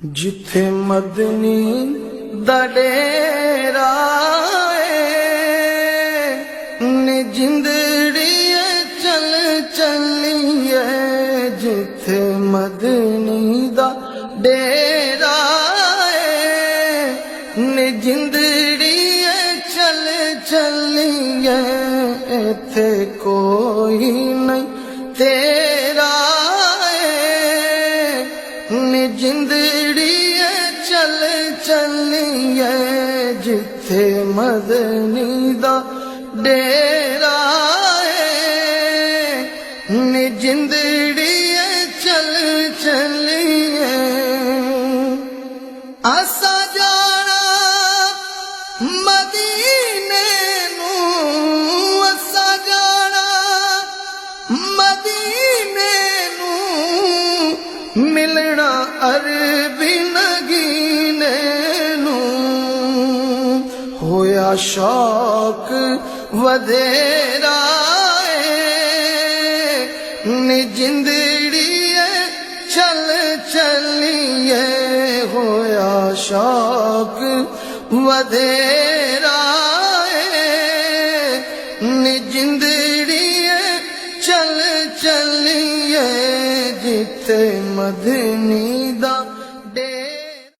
جتھے مدنی دا ڈیرا نے جندڑی چل چلیے، جتھے مدنی دا ڈیرا نے جندڑی چل چلیے، ایتھے کوئی نہیں تیرا نے جندڑی چل چلیے، جتھے مدنی دا ڈیرا نے جندڑی چل چلیے۔ اسا جانا مدینے نوں، اسا جانا مدینے نوں، ملنا عربی نگینے نوں، ہویا شوق ودھیرا نے جندڑی چل چلیے، ہویا شوق ودھیرا نے جندڑی چل چلیے، جتھے مدنی دا